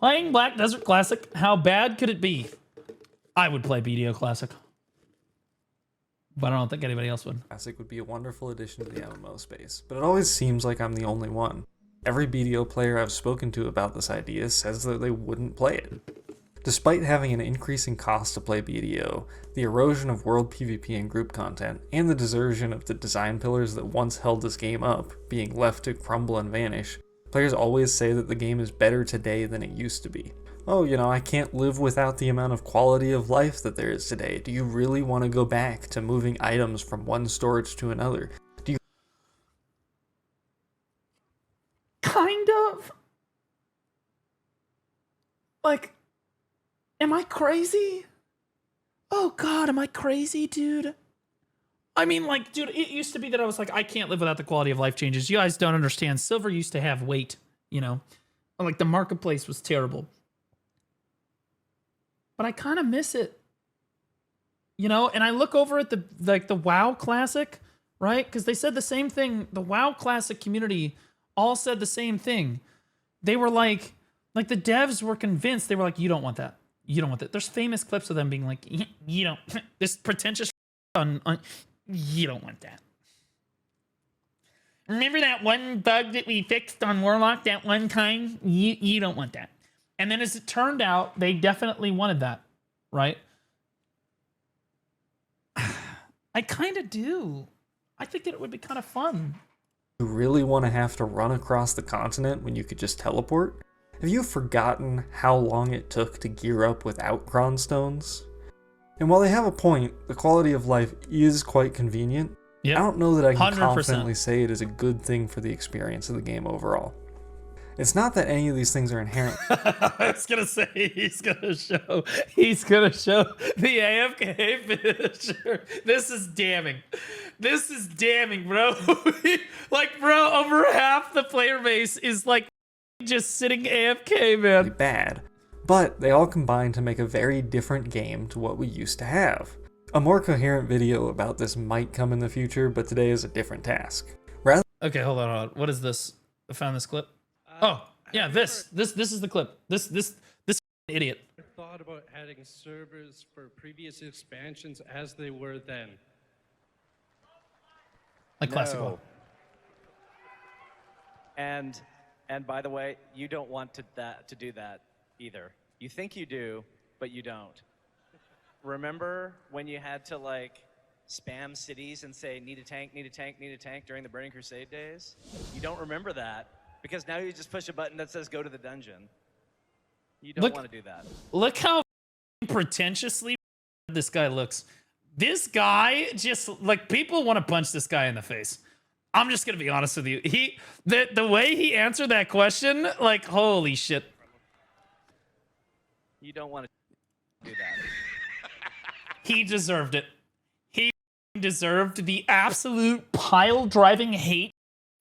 Playing Black Desert Classic, how bad could it be? I would play BDO Classic. But I don't think anybody else would. Classic would be a wonderful addition to the MMO space, but it always seems like I'm the only one. Every BDO player I've spoken to about this idea says that they wouldn't play it. Despite having an increasing cost to play BDO, the erosion of world PvP and group content, and the desertion of the design pillars that once held this game up being left to crumble and vanish, players always say that the game is better today than it used to be. Oh, you know, I can't live without the amount of quality of life that there is today. Do you really want to go back to moving items from one storage to another? Do you... Kind of. Like, am I crazy? Oh God, am I crazy, dude? I mean, like, dude, it used to be that I was like, I can't live without the quality of life changes. You guys don't understand. Silver used to have weight, you know? Like, the marketplace was terrible. But I kind of miss it. You know? And I look over at the WoW Classic, right? Because they said the same thing. The WoW Classic community all said the same thing. They were like the devs were convinced. They were like, you don't want that. You don't want that. There's famous clips of them being like, you don't, this pretentious on you don't want that. Remember that one bug that we fixed on Warlock that one time? You don't want that. And then as it turned out, they definitely wanted that, right? I kind of do. I think that it would be kind of fun. You really want to have to run across the continent when you could just teleport? Have you forgotten how long it took to gear up without Cron stones? And while they have a point, the quality of life is quite convenient. Yep. I don't know that I can 100%. Confidently say it is a good thing for the experience of the game overall. It's not that any of these things are inherent. I was gonna say he's gonna show the AFK finisher. This is damning. This is damning, bro. Like, bro, over half the player base is like just sitting AFK, man. Bad, but they all combine to make a very different game to what we used to have. A more coherent video about this might come in the future, but today is a different task. Okay, hold on. What is this? I found this clip. Oh, yeah, this is the clip. This idiot. I thought about adding servers for previous expansions as they were then. Like classical. And by the way, you don't want to do that either. You think you do, but you don't. Remember when you had to like spam cities and say need a tank, need a tank, need a tank during the Burning Crusade days? You don't remember that because now you just push a button that says go to the dungeon. You don't want to do that. Look how pretentiously this guy looks. This guy just like people want to punch this guy in the face. I'm just gonna be honest with you. The way he answered that question, like holy shit. You don't want to do that. He deserved it. He deserved the absolute pile-driving hate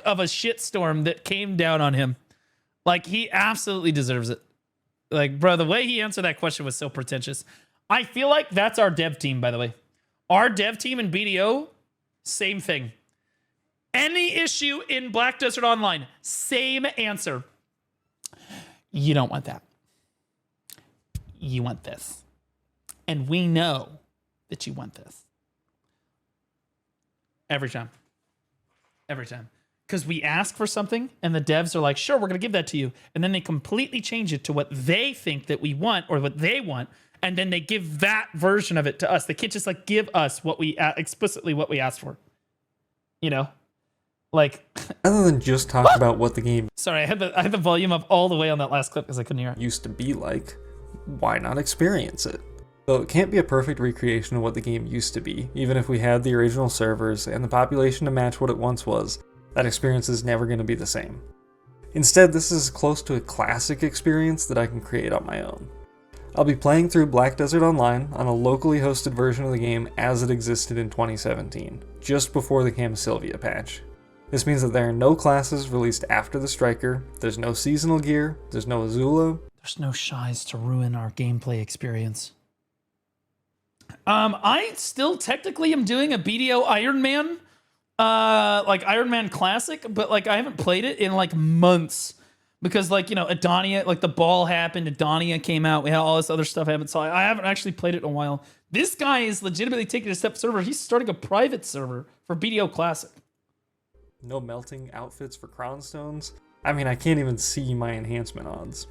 of a shitstorm that came down on him. Like, he absolutely deserves it. Like, bro, the way he answered that question was so pretentious. I feel like that's our dev team, by the way. Our dev team in BDO, same thing. Any issue in Black Desert Online, same answer. You don't want that. You want this. And we know that you want this. Every time. Every time. Because we ask for something and the devs are like, sure, we're going to give that to you. And then they completely change it to what they think that we want or what they want. And then they give that version of it to us. They can't just like give us what we explicitly what we asked for. You know? Like, rather than just talk about what the game sorry, I had the volume up all the way on that last clip because I couldn't hear it. Used to be like, why not experience it? Though it can't be a perfect recreation of what the game used to be, even if we had the original servers and the population to match what it once was, that experience is never going to be the same. Instead, this is as close to a classic experience that I can create on my own. I'll be playing through Black Desert Online on a locally hosted version of the game as it existed in 2017, just before the Cam Sylvia patch. This means that there are no classes released after the Striker, there's no seasonal gear, there's no Azula. There's no shies to ruin our gameplay experience. I still technically am doing a BDO Iron Man, like Iron Man Classic, but like I haven't played it in like months Because, like, you know, Adonia, like the ball happened, Adonia came out, we had all this other stuff happen. So I haven't actually played it in a while. This guy is legitimately taking a step server. He's starting a private server for BDO Classic. No melting outfits for crown stones. I mean, I can't even see my enhancement odds.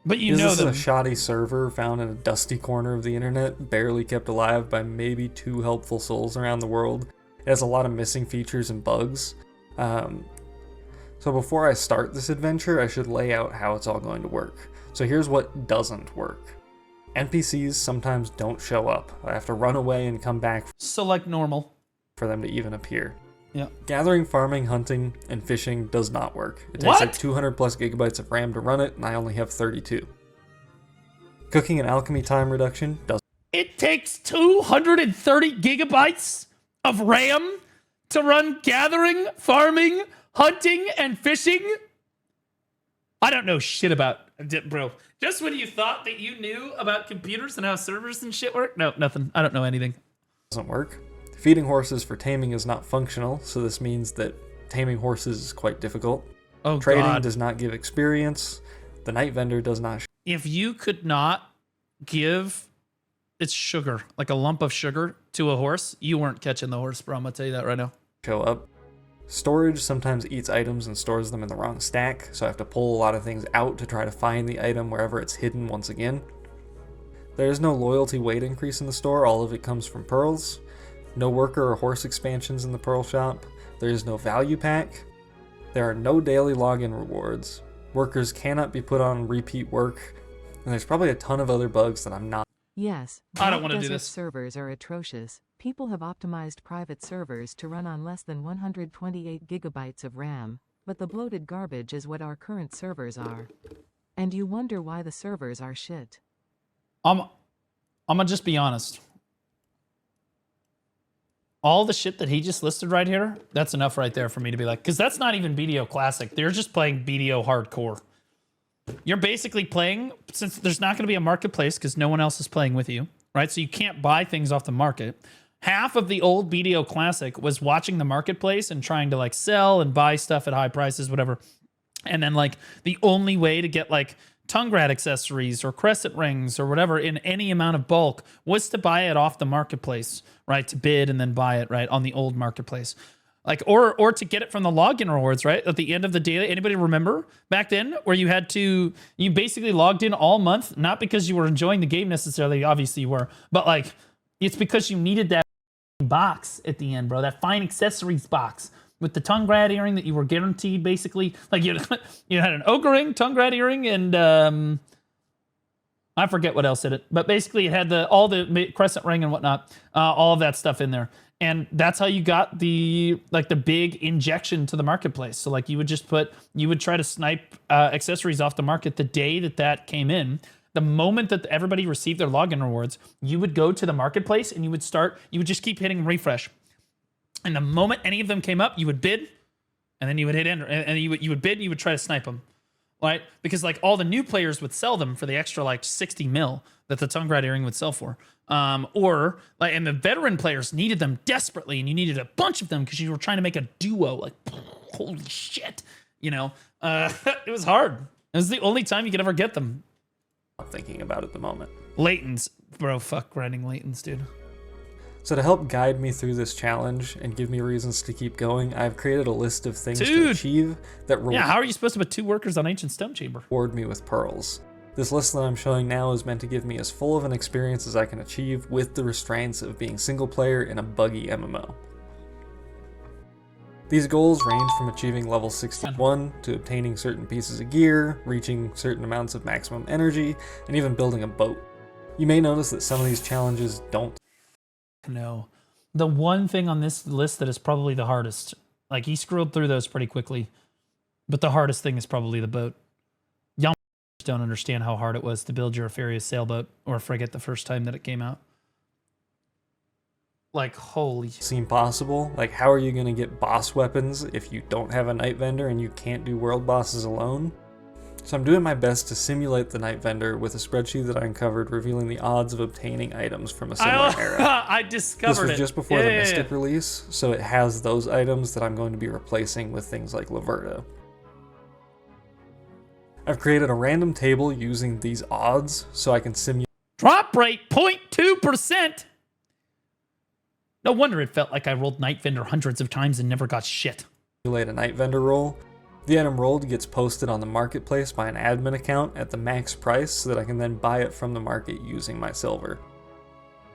But you know this is them. a shoddy server found in a dusty corner of the internet, barely kept alive by maybe 2 helpful souls around the world. It has a lot of missing features and bugs. So before I start this adventure, I should lay out how it's all going to work. So here's what doesn't work. NPCs sometimes don't show up. I have to run away and come back Select normal. for them to even appear. Yeah. Gathering, farming, hunting, and fishing does not work. It takes What? like 200 plus gigabytes of RAM to run it, and I only have 32. Cooking and alchemy time reduction does. It takes 230 gigabytes of RAM to run gathering, farming, hunting, and fishing. I don't know shit about, bro. Just when you thought that you knew about computers and how servers and shit work, no, nothing. I don't know anything. Doesn't work. Feeding horses for taming is not functional, so this means that taming horses is quite difficult. Oh, Trading God. does not give experience. The night vendor does not If you could not give it's sugar, like a lump of sugar to a horse, you weren't catching the horse, bro. I'm gonna tell you that right now. show up. Storage sometimes eats items and stores them in the wrong stack, so I have to pull a lot of things out to try to find the item wherever it's hidden once again. There is no loyalty weight increase in the store, all of it comes from pearls. No worker or horse expansions in the pearl shop. There is no value pack. There are no daily login rewards. Workers cannot be put on repeat work, and there's probably a ton of other bugs that I'm not. Yes, I don't Black wanna do Desert this. servers are atrocious. People have optimized private servers to run on less than 128 gigabytes of RAM, but the bloated garbage is what our current servers are. And you wonder why the servers are shit. I'm gonna just be honest. All the shit that he just listed right here, that's enough right there for me to be like, because that's not even BDO Classic. They're just playing BDO Hardcore. You're basically playing, since there's not going to be a marketplace because no one else is playing with you, right? So you can't buy things off the market. Half of the old BDO Classic was watching the marketplace and trying to like sell and buy stuff at high prices, whatever. And then like the only way to get like tongue rat accessories or crescent rings or whatever in any amount of bulk was to buy it off the marketplace, right? To bid and then buy it, right? On the old marketplace. Like, or to get it from the login rewards, right? At the end of the day, anybody remember back then where you had to, you basically logged in all month, not because you were enjoying the game necessarily, obviously you were, but like, it's because you needed that box at the end, bro. That fine accessories box with the tongue rat earring that you were guaranteed basically. Like you had an ogre ring, tongue rat earring, and I forget what else did it. But basically it had all the crescent ring and whatnot, all of that stuff in there. And that's how you got the big injection to the marketplace. So like you would try to snipe accessories off the market the day that came in. The moment that everybody received their login rewards, you would go to the marketplace and you would just keep hitting refresh. And the moment any of them came up, you would bid, and then you would hit enter, and you would bid and you would try to snipe them. Right? Because like all the new players would sell them for the extra like 60 mil that the tongue rat earring would sell for. Or like, and the veteran players needed them desperately, and you needed a bunch of them because you were trying to make a duo. Like, holy shit, it was hard. It was the only time you could ever get them. I'm thinking about at the moment. Laytons, bro, fuck grinding Laytons, dude. So to help guide me through this challenge and give me reasons to keep going, I've created a list of things to achieve that how are you supposed to put 2 workers on Ancient Stone Chamber? reward me with pearls. This list that I'm showing now is meant to give me as full of an experience as I can achieve with the restraints of being single player in a buggy MMO. These goals range from achieving level 61 to obtaining certain pieces of gear, reaching certain amounts of maximum energy, and even building a boat. You may notice that some of these challenges don't. No. The one thing on this list that is probably the hardest, like he scrolled through those pretty quickly, but the hardest thing is probably the boat. Y'all don't understand how hard it was to build your Apharius sailboat or frigate the first time that it came out. Like, holy. Seem possible? Like, how are you going to get boss weapons if you don't have a night vendor and you can't do world bosses alone? So I'm doing my best to simulate the night vendor with a spreadsheet that I uncovered revealing the odds of obtaining items from a similar era. I discovered This was it. just before the Mystic release, so it has those items that I'm going to be replacing with things like Laverta. I've created a random table using these odds so I can simulate Drop rate 0.2%. No wonder it felt like I rolled Night Vendor hundreds of times and never got shit. a night vendor roll. The item rolled gets posted on the marketplace by an admin account at the max price so that I can then buy it from the market using my silver.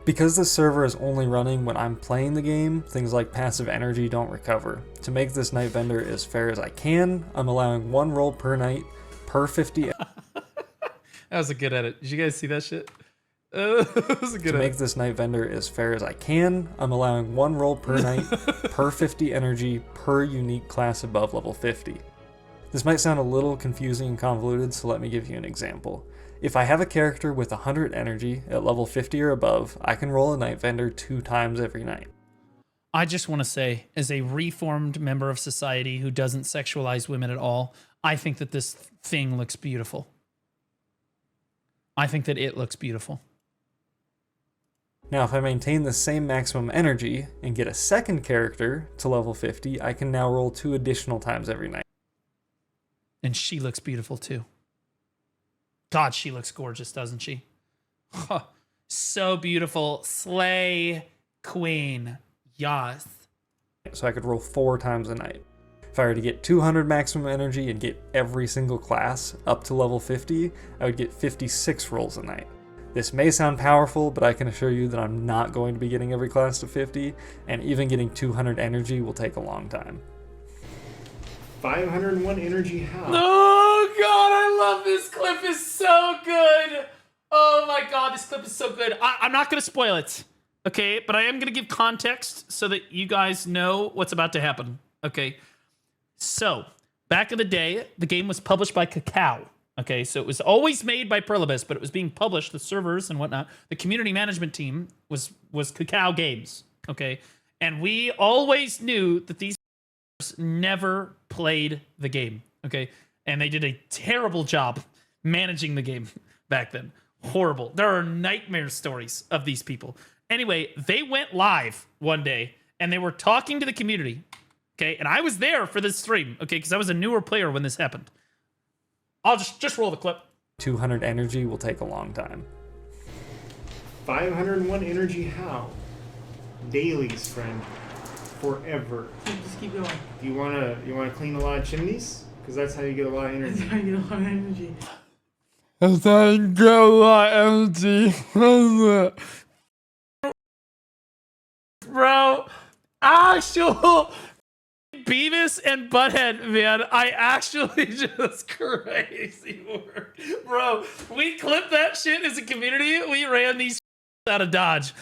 Because this server is only running when I'm playing the game, things like passive energy don't recover. To make this night vendor as fair as I can, I'm allowing 1 roll per night per 50. That was a good edit. Did you guys see that shit? That was a good To edit. make this night vendor as fair as I can, I'm allowing 1 roll per night per 50 energy per unique class above level 50. This might sound a little confusing and convoluted, so let me give you an example. If I have a character with 100 energy at level 50 or above, I can roll a night vendor 2 times every night. I just want to say, as a reformed member of society who doesn't sexualize women at all, I think that this thing looks beautiful. I think that it looks beautiful. Now, if I maintain the same maximum energy and get a second character to level 50, I can now roll 2 additional times every night. And she looks beautiful too. God, she looks gorgeous, doesn't she? Huh. So beautiful. Slay queen. Yes. So I could roll 4 times a night. If I were to get 200 maximum energy and get every single class up to level 50, I would get 56 rolls a night. This may sound powerful, but I can assure you that I'm not going to be getting every class to 50, and even getting 200 energy will take a long time. 501 energy how? Oh God, I love this clip. Is so good. Oh my God, this clip is so good. I'm not going to spoil it, okay? But I am going to give context so that you guys know what's about to happen, okay? So, back in the day, the game was published by Cacao. Okay, so it was always made by Perlibus, but it was being published, the servers and whatnot. The community management team was Cacao Games, okay? And we always knew that these never played the game, okay? And they did a terrible job managing the game back then. Horrible. There are nightmare stories of these people. Anyway, they went live one day, and they were talking to the community, okay? And I was there for this stream, okay? Because I was a newer player when this happened. I'll just roll the clip. 200 energy will take a long time. 501 energy how? Dailies, friend. Forever. Just keep going. You wanna clean a lot of chimneys? Because that's how you get a lot of energy. That's how you get a lot of energy. That's how you get a lot of energy. Bro, actual Beavis and Butthead, man, I actually just crazy work. Bro, we clipped that shit as a community. We ran these out of Dodge.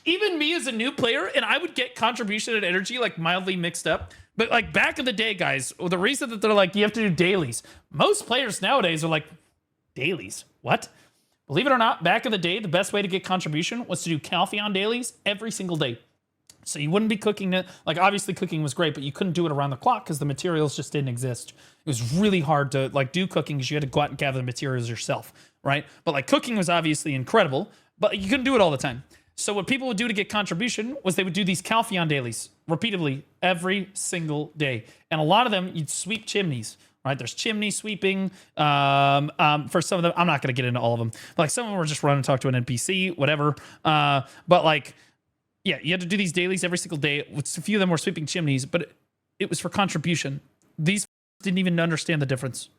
Even me as a new player, and I would get contribution and energy like mildly mixed up. But like back in the day, guys, the reason that they're like, you have to do dailies. Most players nowadays are like, dailies? What? Believe it or not, back in the day, the best way to get contribution was to do Calpheon dailies every single day. So you wouldn't be cooking it. Like, obviously cooking was great, but you couldn't do it around the clock because the materials just didn't exist. It was really hard to like do cooking because you had to go out and gather the materials yourself, right? But like cooking was obviously incredible, but you couldn't do it all the time. So what people would do to get contribution was they would do these Calpheon dailies repeatedly every single day. And a lot of them, you'd sweep chimneys, right? There's chimney sweeping. For some of them, I'm not going to get into all of them. But like some of them were just run and talk to an NPC, whatever. But like, yeah, you had to do these dailies every single day. A few of them were sweeping chimneys, but it was for contribution. These didn't even understand the difference.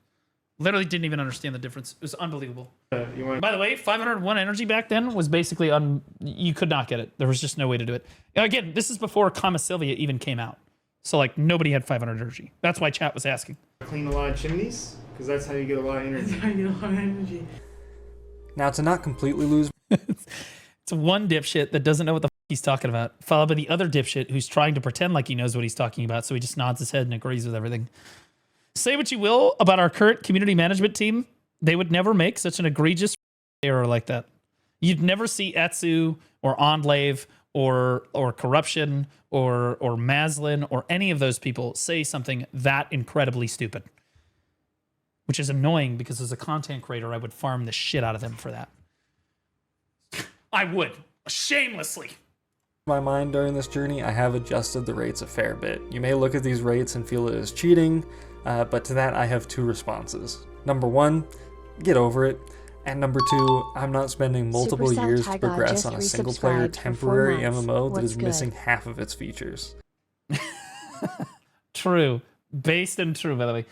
Literally didn't even understand the difference. It was unbelievable. By the way, 501 energy back then was basically you could not get it. There was just no way to do it. And again, this is before Kama Sylvia even came out. So like nobody had 500 energy. That's why chat was asking. Clean a lot of chimneys? Because that's how you get a lot of energy. That's how you get a lot of energy. Now, to not completely lose It's one dipshit that doesn't know what the he's talking about, followed by the other dipshit who's trying to pretend like he knows what he's talking about, so he just nods his head and agrees with everything. Say what you will about our current community management team, they would never make such an egregious error like that. You'd never see Etsu or Onlave or Corruption or Maslin or any of those people say something that incredibly stupid. Which is annoying because as a content creator, I would farm the shit out of them for that. I would. Shamelessly. my mind during this journey, I have adjusted the rates a fair bit. You may look at these rates and feel it as cheating, But to that, I have two responses. Number one, get over it. And number two, I'm not spending multiple Supercell years to Tyga progress just on a single-player resubscribed for 4 temporary months. MMO that What's is missing good? half of its features. True. Based and true, by the way.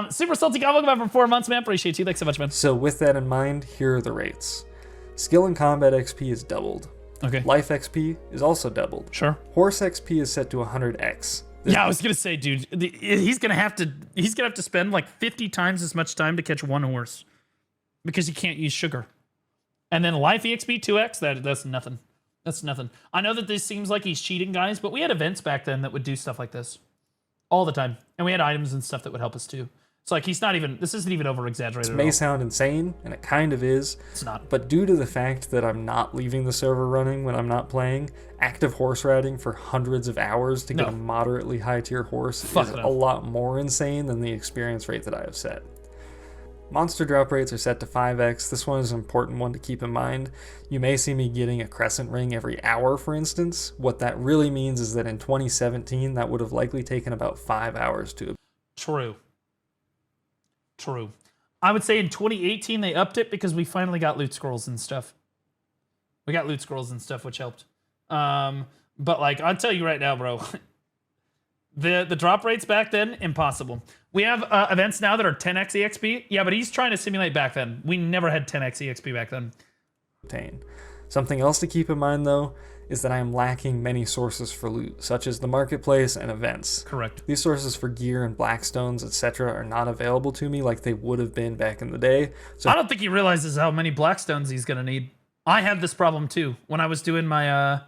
Super Salty God, welcome back for 4 months, man. Appreciate you. Thanks so much, man. So with that in mind, here are the rates. Skill and combat XP is doubled. Okay. Life XP is also doubled. Sure. Horse XP is set to 100x. Yeah, I was gonna say, dude, he's gonna have to spend like 50 times as much time to catch one horse because he can't use sugar. And then life EXP 2x, that's nothing. That's nothing. I know that this seems like he's cheating, guys, but we had events back then that would do stuff like this all the time, and we had items and stuff that would help us too. It's like this isn't even over exaggerated. This may sound insane, and it kind of is. It's not. But due to the fact that I'm not leaving the server running when I'm not playing, active horse riding for hundreds of hours to get a moderately high tier horse is a lot more insane than the experience rate that I have set. Monster drop rates are set to 5x. This one is an important one to keep in mind. You may see me getting a crescent ring every hour, for instance. What that really means is that in 2017, that would have likely taken about 5 hours to. True. I would say in 2018 they upped it because we finally got loot scrolls and stuff. We got loot scrolls and stuff, which helped. But like, I'll tell you right now, bro. The drop rates back then, impossible. We have events now that are 10x EXP. Yeah, but he's trying to simulate back then. We never had 10x EXP back then. Obtain. Something else to keep in mind, though, is that I am lacking many sources for loot, such as the marketplace and events. Correct. These sources for gear and blackstones, etc. are not available to me like they would have been back in the day. So I don't think he realizes how many blackstones he's gonna need. I had this problem too when I was doing my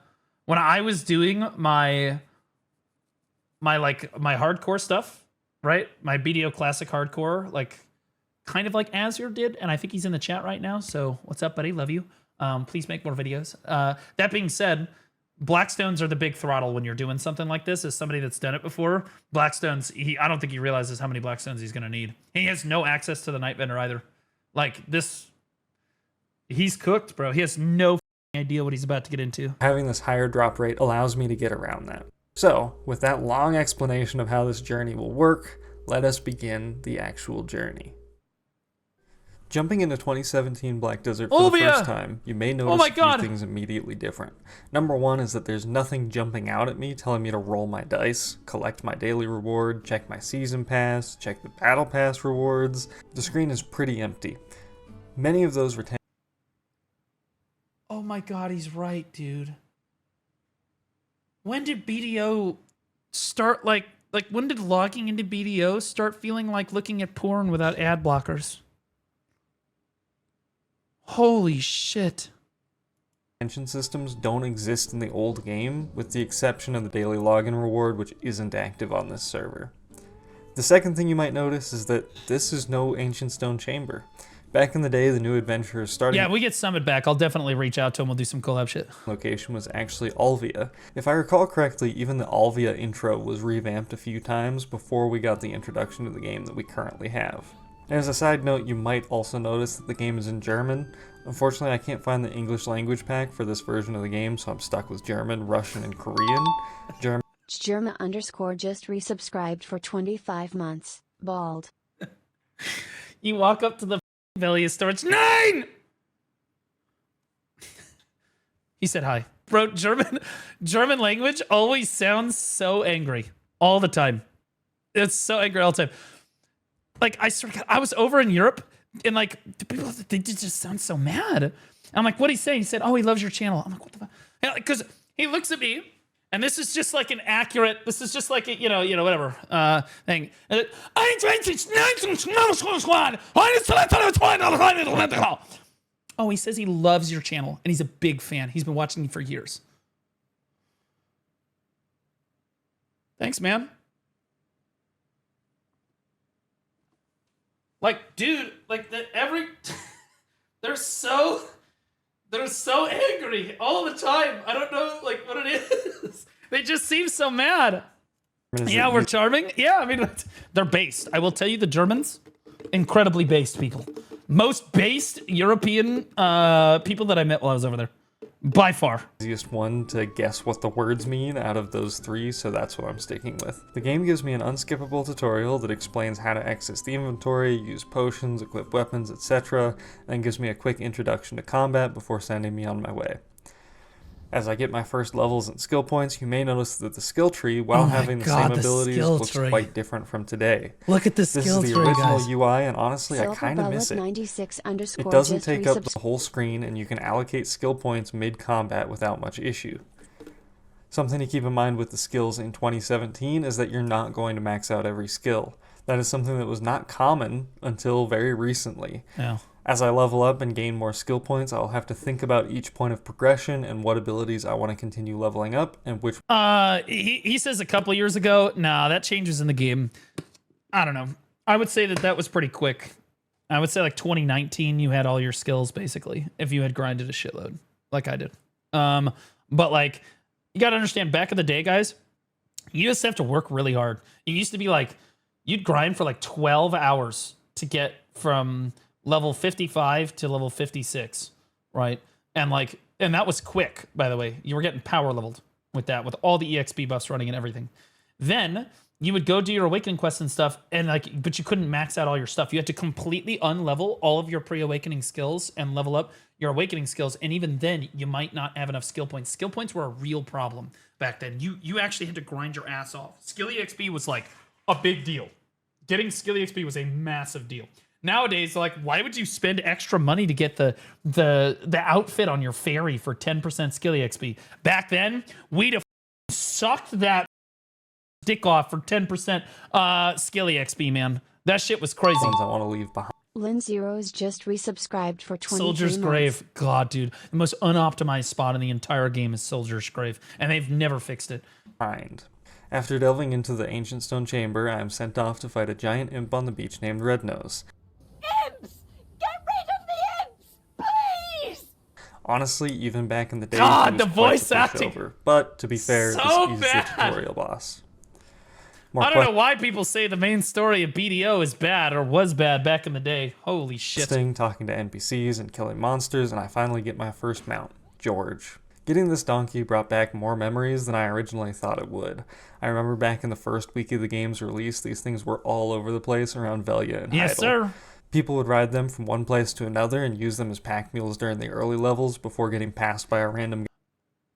my hardcore stuff, right? My BDO classic hardcore, like kind of like Azure did, and I think he's in the chat right now. So what's up, buddy? Love you. Please make more videos. That being said, Blackstones are the big throttle when you're doing something like this. As somebody that's done it before, Blackstones, I don't think he realizes how many Blackstones he's going to need. He has no access to the Night Vendor either. Like this, he's cooked, bro. He has no idea what he's about to get into. Having this higher drop rate allows me to get around that. So, with that long explanation of how this journey will work, let us begin the actual journey. Jumping into 2017 Black Desert for the first time, you may notice a few things immediately different. Number one is that there's nothing jumping out at me telling me to roll my dice, collect my daily reward, check my season pass, check the battle pass rewards. The screen is pretty empty. Many of those retain. Oh my god, he's right, dude. When did BDO start, like when did logging into BDO start feeling like looking at porn without ad blockers? Holy shit. Retention systems don't exist in the old game, with the exception of the daily login reward, which isn't active on this server. The second thing you might notice is that this is no Ancient Stone Chamber. Back in the day, the new adventurers starting... Yeah, we get Summit back. I'll definitely reach out to him. We'll do some collab shit. ...location was actually Alvia. If I recall correctly, even the Alvia intro was revamped a few times before we got the introduction to the game that we currently have. And as a side note, you might also notice that the game is in German. Unfortunately, I can't find the English language pack for this version of the game, so I'm stuck with German, Russian, and Korean. Germa_ just resubscribed for 25 months. Bald. You walk up to the belly of storage. 9! He said hi. Bro, German language always sounds so angry. All the time. It's so angry all the time. Like, I swear to God, I was over in Europe, and like, the people, they just sound so mad. And I'm like, what'd he say? He said, oh, he loves your channel. I'm like, what the fuck? Because he looks at me, and this is just like an accurate, this is just like a, whatever, thing. Oh, he says he loves your channel, and he's a big fan. He's been watching you for years. Thanks, man. Like, dude, like they're so angry all the time. I don't know, like, what it is. They just seem so mad. Yeah, we're charming. Yeah, I mean, they're based. I will tell you, the Germans, incredibly based people. Most based European people that I met while I was over there. By far. Easiest one to guess what the words mean out of those three, so that's what I'm sticking with. The game gives me an unskippable tutorial that explains how to access the inventory, use potions, equip weapons, etc., and gives me a quick introduction to combat before sending me on my way. As I get my first levels and skill points, you may notice that the skill tree, while having the same abilities, looks quite different from today. Look at the This skill is tree, the original guys. UI, and honestly, I kind of miss it. 96 It doesn't take up the whole screen, and you can allocate skill points mid-combat without much issue. Something to keep in mind with the skills in 2017 is that you're not going to max out every skill. That is something that was not common until very recently. Yeah. As I level up and gain more skill points, I'll have to think about each point of progression and what abilities I want to continue leveling up and which... He says a couple years ago, nah, that changes in the game. I don't know. I would say that was pretty quick. I would say like 2019, you had all your skills basically, if you had grinded a shitload, like I did. But like, you got to understand, back in the day, guys, you just have to work really hard. It used to be like, you'd grind for like 12 hours to get from level 55 to level 56, right? And that was quick, by the way. You were getting power leveled with that, with all the EXP buffs running and everything. Then you would go do your awakening quests and stuff, and but you couldn't max out all your stuff. You had to completely unlevel all of your pre-awakening skills and level up your awakening skills. And even then, you might not have enough skill points. Skill points were a real problem back then. You actually had to grind your ass off. Skill EXP was like a big deal. Getting skill EXP was a massive deal. Nowadays, like, why would you spend extra money to get the outfit on your fairy for 10% skill EXP? Back then, we'd have sucked that dick off for 10% skill EXP, man. That shit was crazy. ones I want to leave behind. Lynn Zero's just resubscribed for 23 Soldier's months. Grave. God, dude. The most unoptimized spot in the entire game is Soldier's Grave, and they've never fixed it. After delving into the ancient stone chamber, I am sent off to fight a giant imp on the beach named Rednose. Imps! Get rid of the imps! Please! Honestly, even back in the day, God, he was the quite voice acting. pushover. But to be fair, So he's bad. the tutorial boss. More I don't know why people say the main story of BDO is bad or was bad back in the day. Holy shit. Talking to NPCs and killing monsters, and I finally get my first mount, George. Getting this donkey brought back more memories than I originally thought it would. I remember back in the first week of the game's release, these things were all over the place around Velia and Yes, Heidel. sir. People would ride them from one place to another and use them as pack mules during the early levels before getting passed by a random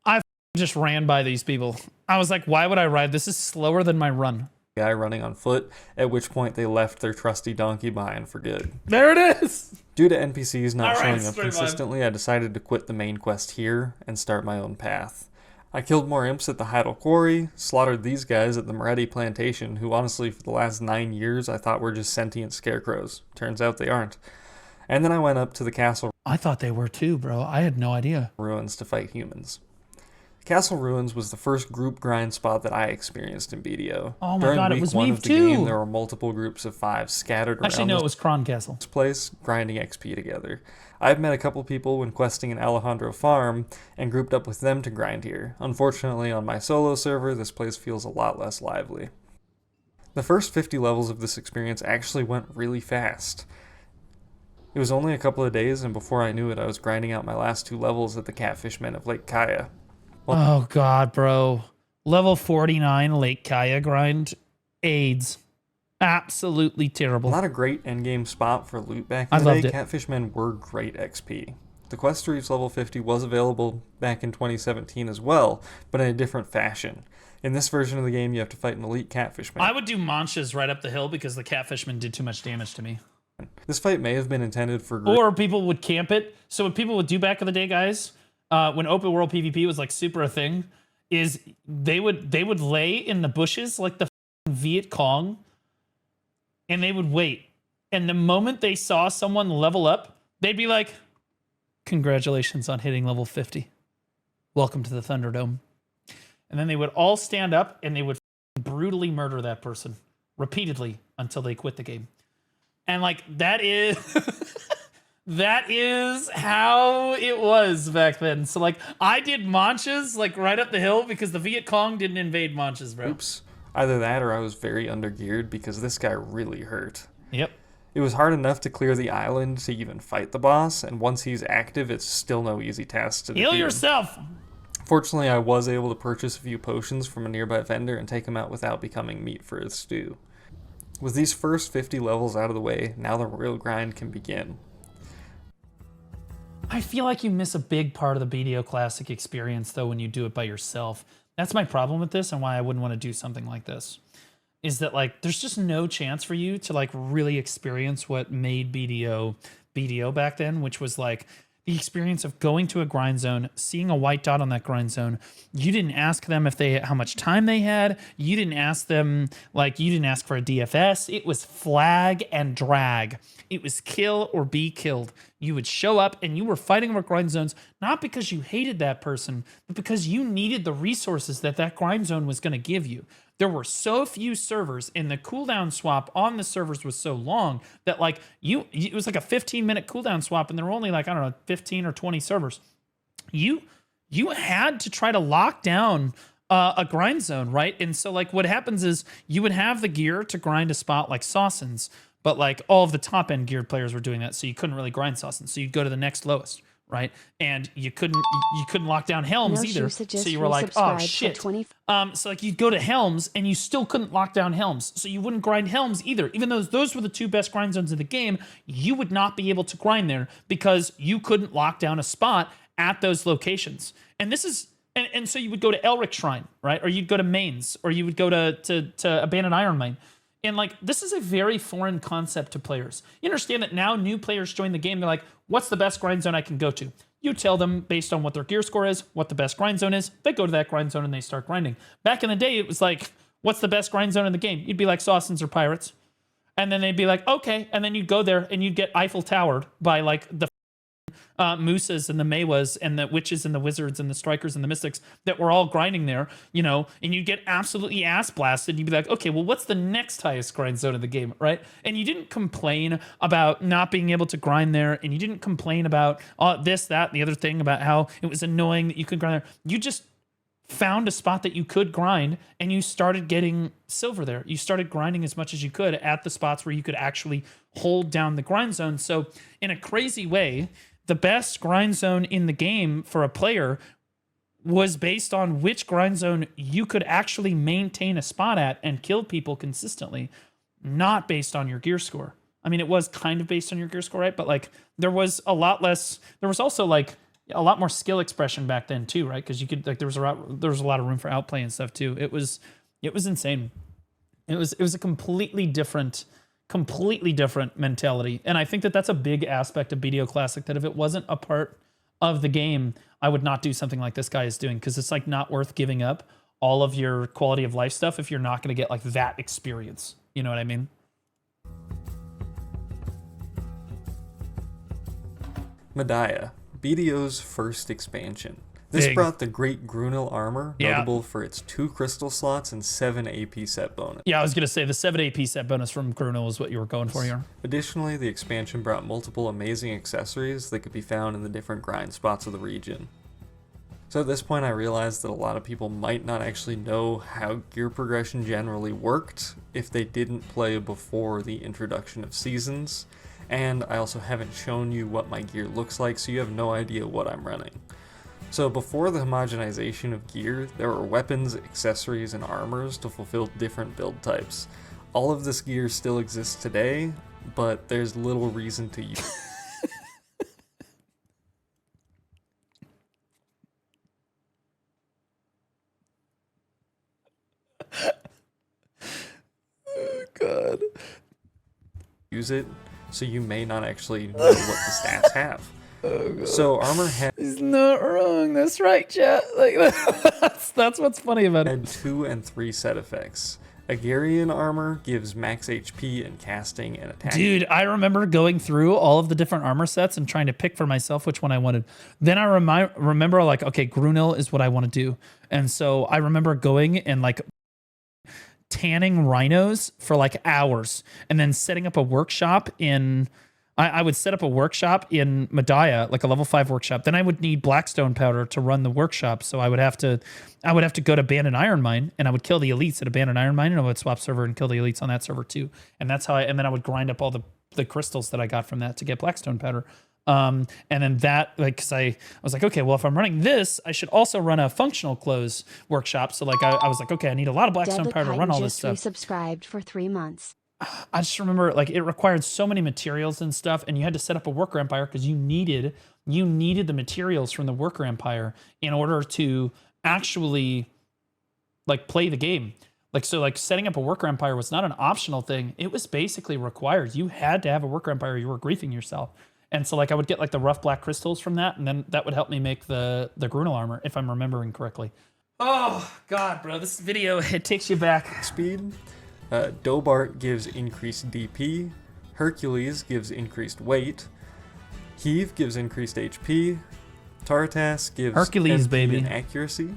I just ran by these people. I was like, why would I ride? This is slower than my run. guy running on foot, at which point they left their trusty donkey behind for good. There it is. Due to NPCs not All right, showing up straight line. consistently, I decided to quit the main quest here and start my own path. I killed more imps at the Heidel Quarry, slaughtered these guys at the Moretti Plantation, who honestly for the last 9 years I thought were just sentient scarecrows. Turns out they aren't. And then I went up to the castle I thought they were too, bro. I had no idea. ruins to fight humans. Castle Ruins was the first group grind spot that I experienced in BDO. Oh my During God, it week was 1 me of the too. game, there were multiple groups of 5 scattered around Actually, no, it this was Kron Castle. place, grinding XP together. I've met a couple people when questing in Alejandro Farm, and grouped up with them to grind here. Unfortunately, on my solo server, this place feels a lot less lively. The first 50 levels of this experience actually went really fast. It was only a couple of days, and before I knew it, I was grinding out my last 2 levels at the Catfishmen of Lake Kaya. Oh God, bro. Level 49 Lake Kaya grind. AIDS. Absolutely terrible. Not a great endgame spot for loot back I in the loved day. it. Catfishmen were great XP. The quest to reach level 50 was available back in 2017 as well, but in a different fashion. In this version of the game, you have to fight an elite catfishman. I would do manchas right up the hill because the catfishman did too much damage to me. This fight may have been intended for Or people would camp it. So what people would do back in the day, guys, when open world PvP was like super a thing, is they would lay in the bushes like the Viet Cong, and they would wait. And the moment they saw someone level up, they'd be like, "Congratulations on hitting level 50. Welcome to the Thunderdome." And then they would all stand up and they would brutally murder that person repeatedly until they quit the game. And like that is that is how it was back then. So like I did manchas like right up the hill because the Viet Cong didn't invade manchas, bro. Oops. Either that or I was very undergeared because this guy really hurt. Yep. It was hard enough to clear the island to even fight the boss, and once he's active, it's still no easy task to defeat Heal him. yourself. Fortunately, I was able to purchase a few potions from a nearby vendor and take him out without becoming meat for his stew. With these first 50 levels out of the way, now the real grind can begin. I feel like you miss a big part of the BDO Classic experience, though, when you do it by yourself. That's my problem with this, and why I wouldn't want to do something like this. Is that, like, there's just no chance for you to, like, really experience what made BDO back then, which was, like, the experience of going to a grind zone, seeing a white dot on that grind zone. You didn't ask them how much time they had. You didn't ask them, like, you didn't ask for a DFS. It was flag and drag. It was kill or be killed. You would show up and you were fighting over grind zones, not because you hated that person, but because you needed the resources that grind zone was going to give you. There were so few servers, and the cooldown swap on the servers was so long that, like, it was like a 15-minute cooldown swap, and there were only, like, I don't know, 15 or 20 servers. You had to try to lock down a grind zone, right? And so, like, what happens is you would have the gear to grind a spot like Sawson's, but, like, all of the top-end geared players were doing that, so you couldn't really grind Sawson's. So you'd go to the next lowest, right? And you couldn't lock down Helms either. So you were like, oh shit. So, like, you'd go to Helms and you still couldn't lock down Helms. So you wouldn't grind Helms either. Even though those were the two best grind zones in the game, you would not be able to grind there because you couldn't lock down a spot at those locations. And this is and so you would go to Elric Shrine, right? Or you'd go to Mains, or you would go to Abandoned Iron Mine. And, like, this is a very foreign concept to players. You understand that now new players join the game. They're like, what's the best grind zone I can go to? You tell them based on what their gear score is, what the best grind zone is. They go to that grind zone and they start grinding. Back in the day, it was like, what's the best grind zone in the game? You'd be like Sawsons or Pirates. And then they'd be like, okay. And then you'd go there and you'd get Eiffel Towered by, like, the Moosas and the Mawas and the Witches and the Wizards and the Strikers and the Mystics that were all grinding there, you know, and you'd get absolutely ass blasted. You'd be like, okay, well, what's the next highest grind zone in the game, right? And you didn't complain about not being able to grind there, and you didn't complain about this, that, and the other thing about how it was annoying that you could grind there. You just found a spot that you could grind, and you started getting silver there. You started grinding as much as you could at the spots where you could actually hold down the grind zone. So in a crazy way, the best grind zone in the game for a player was based on which grind zone you could actually maintain a spot at and kill people consistently, not based on your gear score. I mean, it was kind of based on your gear score, right? But, like, there was a lot less. There was also, like, a lot more skill expression back then too, right? Because you could, like, there was a lot of room for outplay and stuff too. It was insane. It was a completely different mentality. And I think that that's a big aspect of BDO Classic, that if it wasn't a part of the game, I would not do something like this guy is doing, because it's, like, not worth giving up all of your quality of life stuff if you're not going to get, like, that experience. You know what I mean? Medaya, BDO's first expansion. This Big. brought the Great Grunil armor, Yeah. notable for its 2 crystal slots and 7 AP set bonus. Yeah, I was going to say the 7 AP set bonus from Grunil is what you were going for here. Additionally, the expansion brought multiple amazing accessories that could be found in the different grind spots of the region. So at this point I realized that a lot of people might not actually know how gear progression generally worked if they didn't play before the introduction of seasons, and I also haven't shown you what my gear looks like, so you have no idea what I'm running. So before the homogenization of gear, there were weapons, accessories, and armors to fulfill different build types. All of this gear still exists today, but there's little reason to use. God. Use it, so you may not actually know what the stats have. So armor He's not wrong. That's right, chat. Like, that's what's funny about it. had 2 and 3 set effects. Agarian armor gives max HP and casting and attack. Dude, I remember going through all of the different armor sets and trying to pick for myself which one I wanted. Then I remember, like, okay, Grunil is what I want to do. And so I remember going and, like, tanning rhinos for, like, hours, and then setting up a workshop in... I would set up a workshop in Medaya, like a level 5 workshop. Then I would need blackstone powder to run the workshop. So I would have to go to Abandoned Iron Mine, and I would kill the elites at Abandoned Iron Mine, and I would swap server and kill the elites on that server too. And that's how and then I would grind up all the the crystals that I got from that to get blackstone powder. And then that, like, cause I was like, okay, well, if I'm running this, I should also run a functional close workshop. So like, I was like, okay, I need a lot of blackstone Deadly powder to Titan run all this just stuff. resubscribed for 3 months. I just remember like it required so many materials and stuff, and you had to set up a worker empire because you needed the materials from the worker empire in order to actually like play the game. Like, so like setting up a worker empire was not an optional thing. It was basically required. You had to have a worker empire. You were griefing yourself. And so like I would get like the rough black crystals from that, and then that would help me make the Grunel armor, if I'm remembering correctly. Oh God, bro, this video, it takes you back. Speed. Dobart gives increased DP. Hercules gives increased weight. Heave gives increased HP. Tartas gives Hercules, MP baby. and accuracy.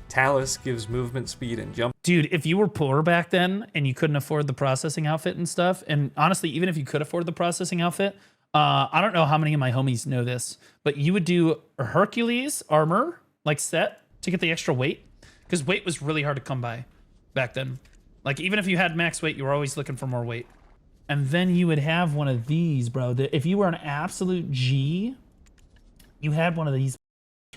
Talus gives movement speed and jump. Dude, if you were poor back then and you couldn't afford the processing outfit and stuff, and honestly, even if you could afford the processing outfit, I don't know how many of my homies know this, but you would do a Hercules armor, like set, to get the extra weight, because weight was really hard to come by back then. Like, even if you had max weight, you were always looking for more weight. And then you would have one of these, bro. If you were an absolute G, you had one of these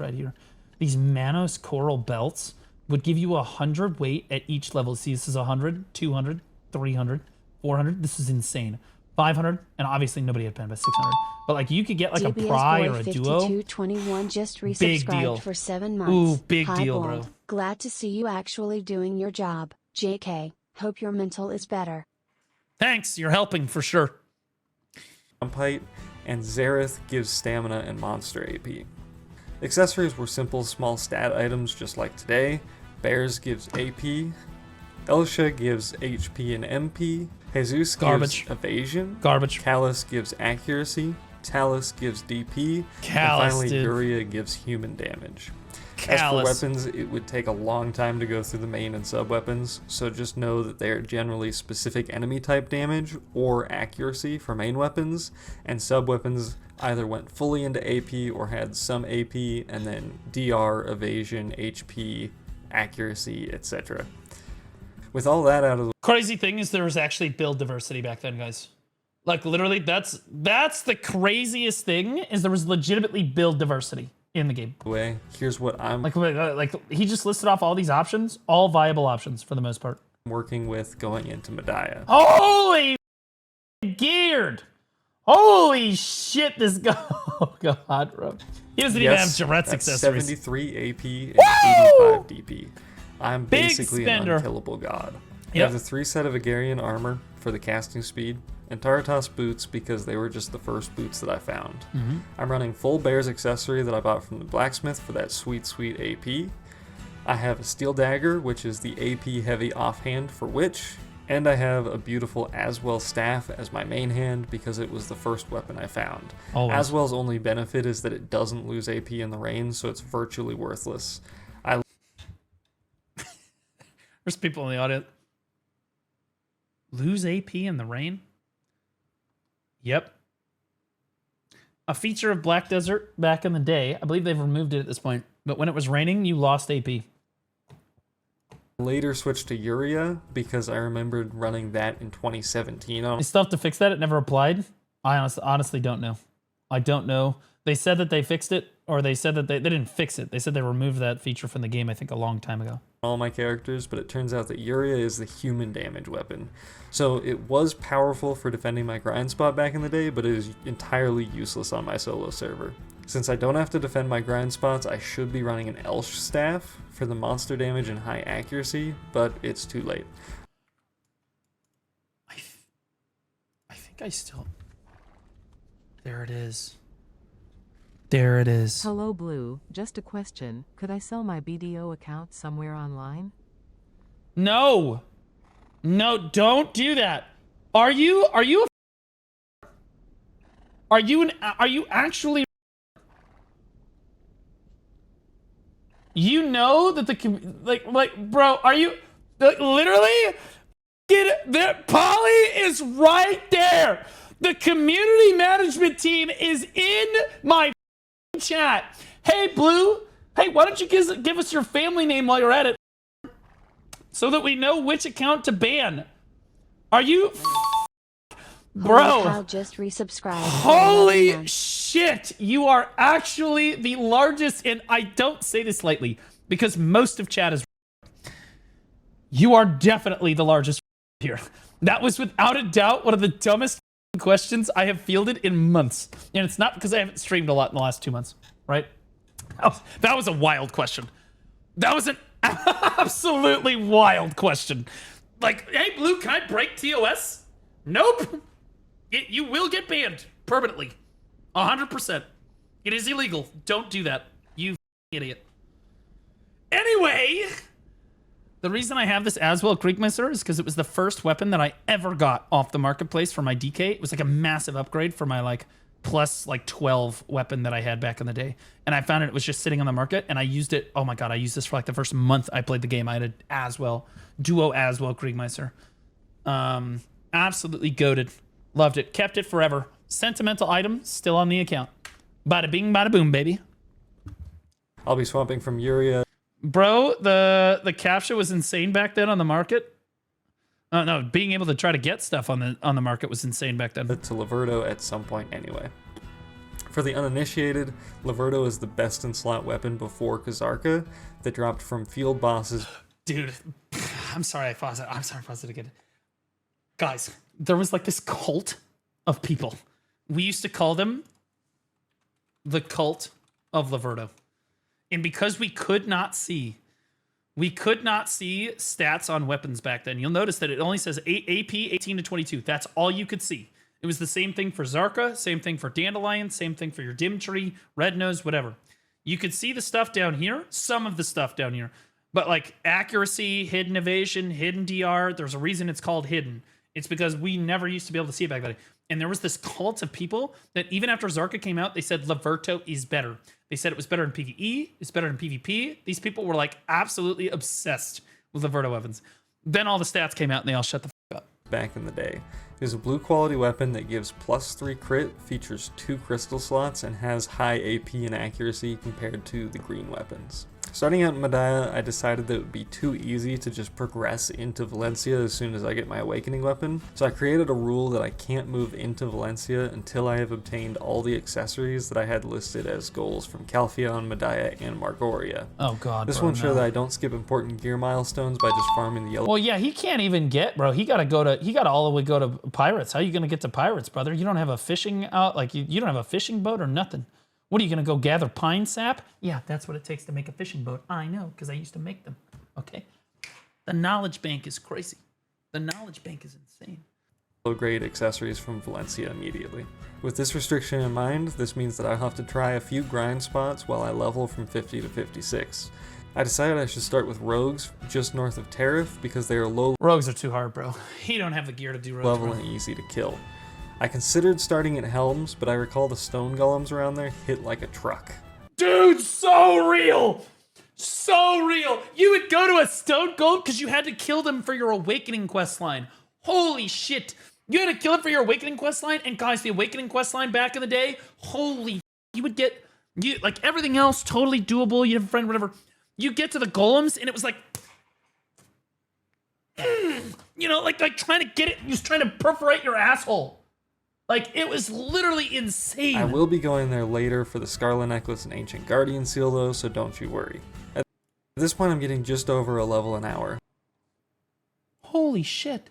right here. These Manos coral belts would give you 100 weight at each level. See, this is 100, 200, 300, 400. This is insane. 500, and obviously nobody had pen, but 600. But like you could get like DBS a pry Boy or a duo. 5221 just Big deal. resubscribed for 7 months. Ooh, big Hi, deal, Bold. bro. Glad to see you actually doing your job. JK, hope your mental is better. Thanks, you're helping for sure. Jump height, and Zareth gives stamina and monster AP. Accessories were simple, small stat items just like today. Bears gives AP. Elsha gives HP and MP. Jesus Garbage. gives evasion. Garbage. Callus gives accuracy. Talus gives DP. Callus, and finally, dude. Uria gives human damage. Callus. As for weapons, it would take a long time to go through the main and sub weapons, so just know that they are generally specific enemy type damage or accuracy for main weapons, and sub weapons either went fully into AP or had some AP, and then DR, evasion, HP, accuracy, etc. With all that out of the Crazy thing is there was actually build diversity back then, guys. Like literally, that's the craziest thing, is there was legitimately build diversity in the game. way, here's what I'm Like he just listed off all these options, all viable options for the most part. working with going into Medaya. Holy geared! Holy shit! This guy. Oh god, bro. He doesn't even have Jarrett's that's accessories. 73 AP and 85 DP. I'm Big basically spender. an unkillable god. I Yep. have the 3 set of Agarian armor for the casting speed, and Taratas boots because they were just the first boots that I found. I'm running full Bears accessory that I bought from the blacksmith for that sweet, sweet AP. I have a steel dagger, which is the AP heavy offhand for Witch, and I have a beautiful Aswell staff as my main hand because it was the first weapon I found. Always. Aswell's only benefit is that it doesn't lose AP in the rain, so it's virtually worthless. There's people in the audience. Lose AP in the rain? Yep. A feature of Black Desert back in the day. I believe they've removed it at this point. But when it was raining, you lost AP. Later switched to Uria because I remembered running that in 2017 on They still have to fix that. It never applied. I honestly don't know. I don't know. They said that they fixed it, or they said that they didn't fix it. They said they removed that feature from the game, I think, a long time ago. all my characters, but it turns out that Uria is the human damage weapon. So it was powerful for defending my grind spot back in the day, but it is entirely useless on my solo server. Since I don't have to defend my grind spots, I should be running an Elsh staff for the monster damage and high accuracy, but it's too late. I think I still... There it is. There it is. Hello Blue, just a question. Could I sell my BDO account somewhere online? No. No, don't do that. Are you actually... You know that the like bro, are you literally that Polly is right there. The community management team is in my chat. Hey Blue, hey, why don't you give us your family name while you're at it, so that we know which account to ban? Are you Bro. Kyle just resubscribed. Holy shit! You are actually the largest, and I don't say this lightly because most of chat is. You are definitely the largest here. That was without a doubt one of the dumbest questions I have fielded in months, and it's not because I haven't streamed a lot in the last 2 months, right? That was a wild question. That was an absolutely wild question. Like, hey, Blue, can I break TOS? Nope. You will get banned permanently. 100%. It is illegal. Don't do that. You idiot. Anyway, the reason I have this Aswell Kriegmesser is because it was the first weapon that I ever got off the marketplace for my DK. It was like a massive upgrade for my like plus like 12 weapon that I had back in the day. And I found it was just sitting on the market and I used it. Oh my God, I used this for like the first month I played the game. I had an Aswell, duo Aswell Kriegmesser. Absolutely goated. Loved it. Kept it forever. Sentimental item still on the account. Bada bing, bada boom, baby. I'll be swapping from Uria. Bro, the captcha was insane back then on the market. No, being able to try to get stuff on the market was insane back then. To Laverto at some point anyway. For the uninitiated, Laverto is the best in slot weapon before Kazarka that dropped from field bosses. Dude, I'm sorry I paused it. I'm sorry I paused it again. Guys, there was like this cult of people. We used to call them the cult of Laverto. And because we could not see stats on weapons back then. You'll notice that it only says AP 18 to 22. That's all you could see. It was the same thing for Zarka, same thing for Dandelion, same thing for your Dim Tree, Red Nose, whatever. You could see the stuff down here, some of the stuff down here. But like accuracy, hidden evasion, hidden DR, there's a reason it's called hidden. It's because we never used to be able to see it back then. And there was this cult of people that even after Zarka came out, they said Laverto is better. They said it was better in PvE, it's better in PvP. These people were like absolutely obsessed with Laverto weapons. Then all the stats came out and they all shut the fuck up. Back in the day. It is a blue quality weapon that gives +3 crit, features 2 crystal slots, and has high AP and accuracy compared to the green weapons. Starting out in Medaya, I decided that it would be too easy to just progress into Valencia as soon as I get my Awakening weapon, so I created a rule that I can't move into Valencia until I have obtained all the accessories that I had listed as goals from Calpheon, Medaya, and Margoria. Oh God, This bro, will ensure that I don't skip important gear milestones by just farming the yellow. Well, yeah, he can't even get, bro. He gotta all the way go to Pirates. How are you gonna get to Pirates, brother? You don't have a fishing out, like you don't have a fishing boat or nothing. What are you gonna go gather pine sap? Yeah, that's what it takes to make a fishing boat. I know, because I used to make them. Okay. The knowledge bank is crazy. The knowledge bank is insane. Low grade accessories from Valencia immediately. With this restriction in mind, this means that I'll have to try a few grind spots while I level from 50 to 56. I decided I should start with rogues just north of Tariff because they are low Rogues are too hard, bro. You don't have the gear to do rogues, level bro. and easy to kill. I considered starting at Helms, but I recall the stone golems around there hit like a truck. Dude, so real! So real! You would go to a stone golem because you had to kill them for your Awakening quest line. Holy shit! You had to kill it for your Awakening quest line, and guys, the Awakening quest line back in the day, holy, you would get, like everything else, totally doable, you have a friend, whatever. You get to the golems, and it was like, you know, like trying to get it, you was trying to perforate your asshole. Like, it was literally insane. I will be going there later for the Scarlet Necklace and Ancient Guardian Seal though, so don't you worry. At this point I'm getting just over a level an hour. Holy shit.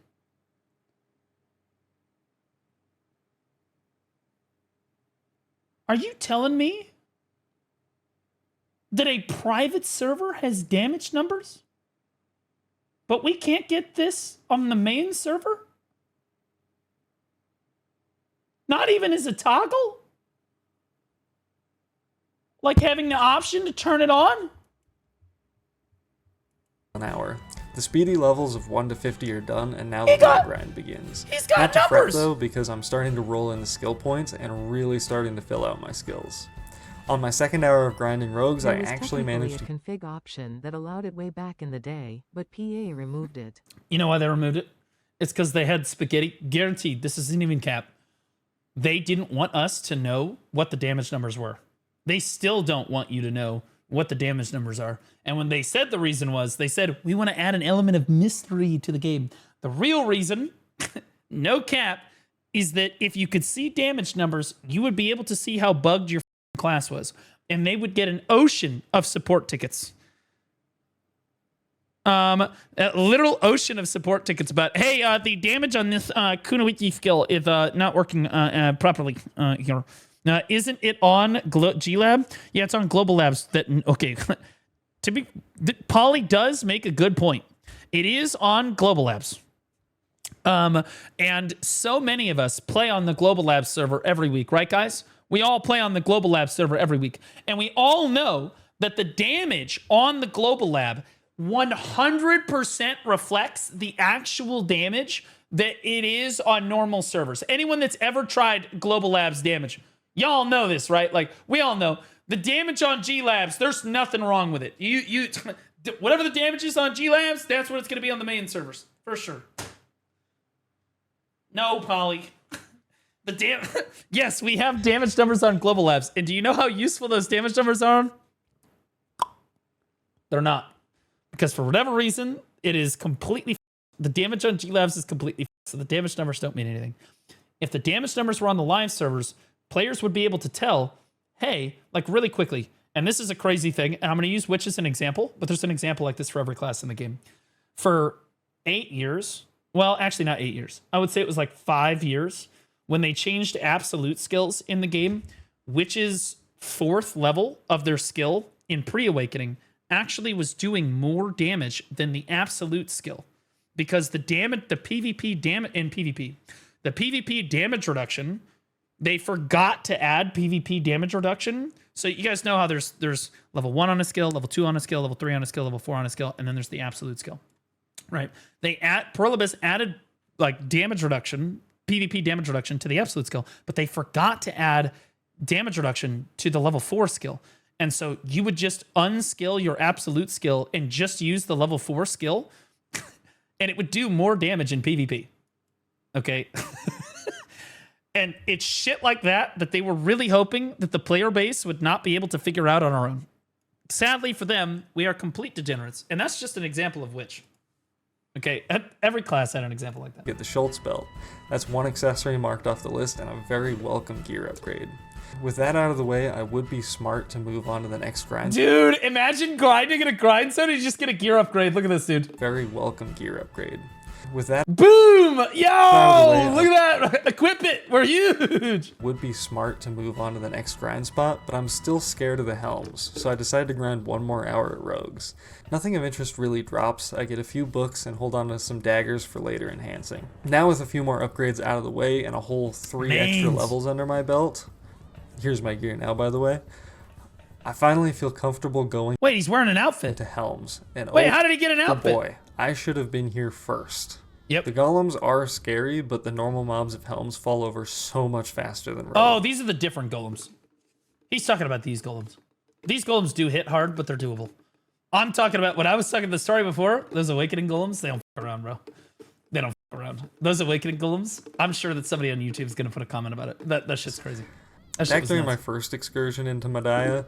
Are you telling me that a private server has damage numbers? But we can't get this on the main server? Not even as a toggle? Like having the option to turn it on? An hour. The speedy levels of 1 to 50 are done, and now the hard grind begins. He's got Not to fret numbers! though, because I'm starting to roll in the skill points and really starting to fill out my skills. On my second hour of grinding rogues, There I was actually technically managed to... a config option that allowed it way back in the day, but PA removed it. You know why they removed it? It's because they had spaghetti. Guaranteed, this isn't even cap. They didn't want us to know what the damage numbers were. They still don't want you to know what the damage numbers are. And when they said the reason was, they said, we want to add an element of mystery to the game. The real reason, no cap, is that if you could see damage numbers, you would be able to see how bugged your class was. And they would get an ocean of support tickets. A literal ocean of support tickets about, hey, the damage on this Kunoichi skill is not working properly here. Isn't it on G-Lab? Yeah, it's on Global Labs. Okay. Polly does make a good point. It is on Global Labs. And so many of us play on the Global Labs server every week, right, guys? We all play on the Global Labs server every week. And we all know that the damage on the Global Lab 100% reflects the actual damage that it is on normal servers. Anyone that's ever tried Global Labs damage, y'all know this, right? Like, we all know the damage on G Labs, there's nothing wrong with it. You whatever the damage is on G Labs, that's what it's going to be on the main servers, for sure. No, Polly. Yes, we have damage numbers on Global Labs. And do you know how useful those damage numbers are? They're not. Because for whatever reason, it is completely the damage on G Labs is completely so the damage numbers don't mean anything. If the damage numbers were on the live servers, players would be able to tell, hey, like really quickly, and this is a crazy thing, and I'm going to use Witch as an example, but there's an example like this for every class in the game. For 8 years, well, actually not 8 years. I would say it was like 5 years when they changed absolute skills in the game. Witch's 4th level of their skill in pre-awakening actually was doing more damage than the absolute skill, because the PvP damage reduction, they forgot to add PvP damage reduction. So you guys know how there's level 1 on a skill, level 2 on a skill, level 3 on a skill, level 4 on a skill, and then there's the absolute skill, right? Pluribus added like damage reduction, PvP damage reduction to the absolute skill, but they forgot to add damage reduction to the level 4 skill. And so you would just unskill your absolute skill and just use the level 4 skill, and it would do more damage in PvP. Okay? And it's shit like that they were really hoping that the player base would not be able to figure out on our own. Sadly for them, we are complete degenerates. And that's just an example of which. Okay, every class had an example like that. Get the Schultz belt. That's one accessory marked off the list and a very welcome gear upgrade. With that out of the way, I would be smart to move on to the next grind. Dude, imagine grinding in a grind zone and you just get a gear upgrade. Look at this, dude. Very welcome gear upgrade. With that, boom! Yo! Look at that! Equip it! We're huge! Would be smart to move on to the next grind spot, but I'm still scared of the helms, so I decided to grind 1 more hour at rogues. Nothing of interest really drops. I get a few books and hold on to some daggers for later enhancing. Now with a few more upgrades out of the way and a whole 3 extra levels under my belt, here's my gear now, by the way, I finally feel comfortable going. Wait, he's wearing an outfit. To helms. And wait, how did he get an outfit? Boy, I should have been here first. Yep. The golems are scary, but the normal mobs of helms fall over so much faster than rogues. Oh, these are the different golems. He's talking about these golems. These golems do hit hard, but they're doable. I'm talking about what I was talking the story before. Those awakening golems, they don't f around, bro. They don't f around. Those awakening golems, I'm sure that somebody on YouTube is going to put a comment about it. That shit's crazy. That shit Back during my first excursion into Madaya,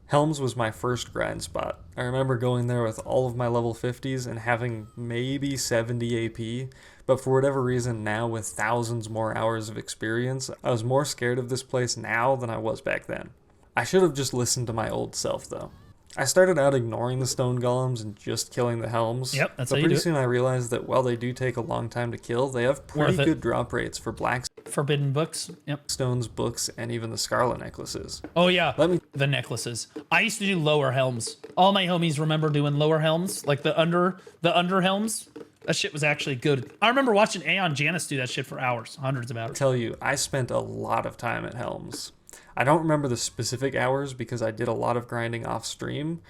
Helms was my first grind spot. I remember going there with all of my level 50s and having maybe 70 AP, but for whatever reason now with thousands more hours of experience, I was more scared of this place now than I was back then. I should have just listened to my old self though. I started out ignoring the stone golems and just killing the helms. Yep, that's but how you do pretty it. soon I realized that while they do take a long time to kill, they have pretty good drop rates for black forbidden books. Yep. stones, books, and even the scarlet necklaces. Oh yeah, the necklaces. I used to do lower helms. All my homies remember doing lower helms, like the under helms. That shit was actually good. I remember watching Aeon Janus do that shit for hours, hundreds of hours. I tell you, I spent a lot of time at helms. I don't remember the specific hours because I did a lot of grinding off stream,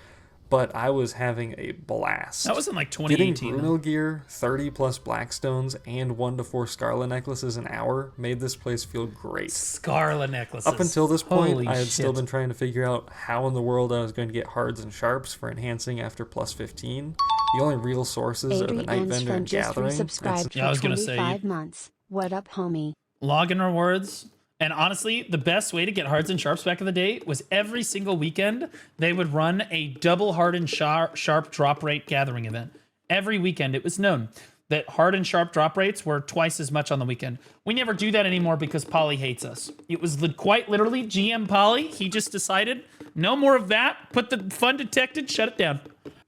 but I was having a blast. That was in like 2018. Getting Brunel gear, 30 plus blackstones, and 1 to 4 scarlet necklaces an hour made this place feel great. Scarlet necklaces. Up until this point, Holy I had shit. still been trying to figure out how in the world I was going to get hards and sharps for enhancing after plus 15. The only real sources are the Night Vendor and Gathering. Subscribed Yeah, I was for gonna say 25 months. What up, homie? Login rewards. And honestly, the best way to get hards and sharps back in the day was every single weekend, they would run a double hard and sharp drop rate gathering event. Every weekend, it was known. that hard and sharp drop rates were twice as much on the weekend. We never do that anymore because Polly hates us. It was quite literally GM Polly. He just decided no more of that. Put the fun detected, shut it down.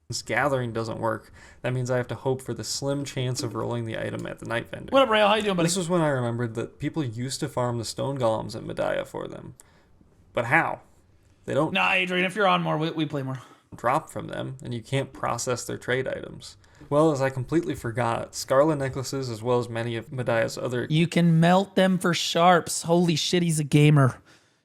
Since gathering doesn't work, that means I have to hope for the slim chance of rolling the item at the night vendor. What up, Rail? How you doing, buddy? This was when I remembered that people used to farm the stone golems at Medaya for them. But how? They don't Nah, Adrian, if you're on more, we play more. drop from them, and you can't process their trade items. Well, as I completely forgot, Scarlet necklaces, as well as many of Medaya's other... You can melt them for sharps. Holy shit, he's a gamer.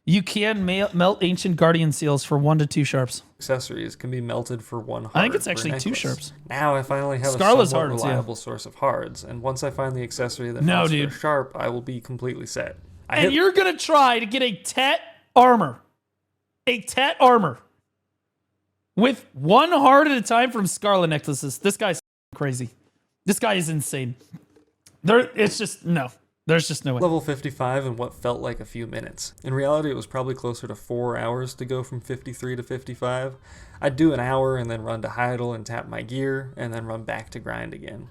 You can melt ancient guardian seals for 1 to 2 sharps. accessories can be melted for 1 hard. I think it's per actually 2 necklace. sharps. Now I finally have Scarlet's a somewhat hards, yeah. reliable source of hards, and once I find the accessory that No, melts dude. for sharp, I will be completely set. And you're gonna try to get a Tet armor. A Tet armor. With 1 hard at a time from Scarlet necklaces. This guy's crazy. This guy is insane. It's just, no. There's just no way. Level 55 in what felt like a few minutes. In reality, it was probably closer to 4 hours to go from 53 to 55. I'd do an hour and then run to Heidel and tap my gear, and then run back to grind again.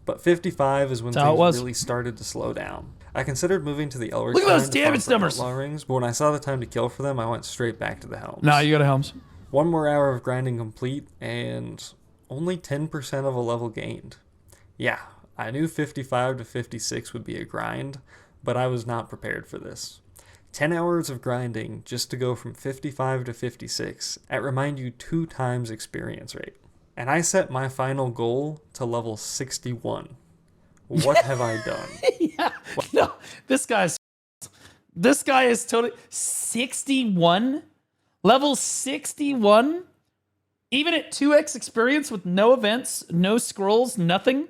But 55 is when That's how it things was. really started to slow down. I considered moving to the Elric Look at those Shrine to farm damage for numbers. outlaw rings, but when I saw the time to kill for them, I went straight back to the Helms. No, you got a Helms. 1 more hour of grinding complete, and only 10% of a level gained. Yeah, I knew 55 to 56 would be a grind, but I was not prepared for this. 10 hours of grinding just to go from 55 to 56 at, remind you, 2 times experience rate. And I set my final goal to level 61. What have I done? Yeah. No, this guy is totally 61. Level 61. Even at 2x experience with no events, no scrolls, nothing.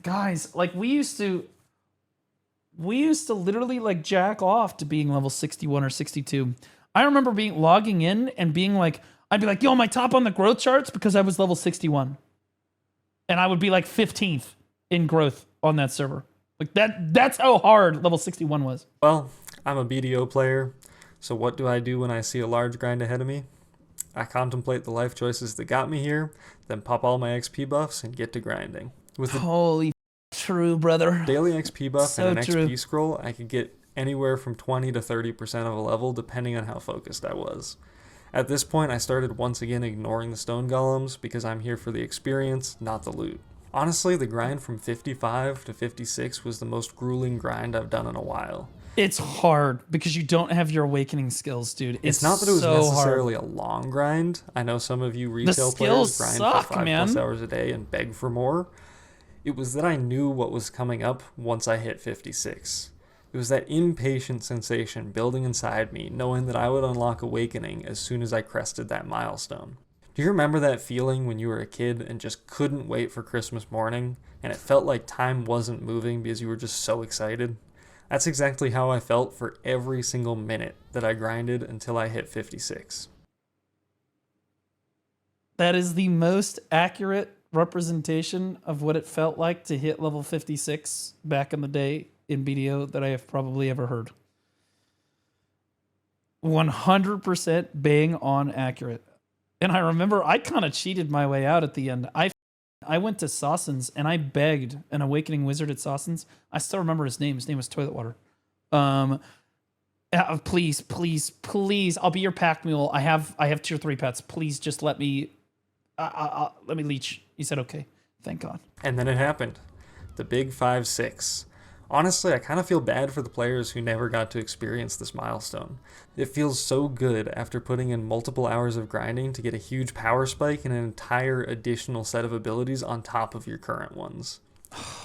Guys, like we used to literally like jack off to being level 61 or 62. I remember logging in and being like, I'd be like, yo, am I top on the growth charts because I was level 61? And I would be like 15th in growth on that server. Like that's how hard level 61 was. Well, I'm a BDO player, so what do I do when I see a large grind ahead of me? I contemplate the life choices that got me here, then pop all my XP buffs and get to grinding. With the Holy true, brother. daily XP buff So and an true. XP scroll, I could get anywhere from 20 to 30% of a level depending on how focused I was. At this point, I started once again ignoring the stone golems because I'm here for the experience, not the loot. Honestly, the grind from 55 to 56 was the most grueling grind I've done in a while. It's hard because you don't have your awakening skills, dude. It's not that it was so necessarily hard. a long grind. I know some of you retail skills players grind suck, for 5+ man. hours a day and beg for more. It was that I knew what was coming up once I hit 56. It was that impatient sensation building inside me, knowing that I would unlock Awakening as soon as I crested that milestone. Do you remember that feeling when you were a kid and just couldn't wait for Christmas morning, and it felt like time wasn't moving because you were just so excited? That's exactly how I felt for every single minute that I grinded until I hit 56. That is the most accurate representation of what it felt like to hit level 56 back in the day in BDO that I have probably ever heard. 100% bang on accurate. And I remember I kind of cheated my way out at the end. I went to Sawson's and I begged an awakening wizard at Sawson's. I still remember his name. His name was Toilet Water. Please, please, please. I'll be your pack mule. I have tier 3 pets. Please just let me leech. He said, okay. Thank God. And then it happened. The big 5-6. Honestly, I kind of feel bad for the players who never got to experience this milestone. It feels so good after putting in multiple hours of grinding to get a huge power spike and an entire additional set of abilities on top of your current ones.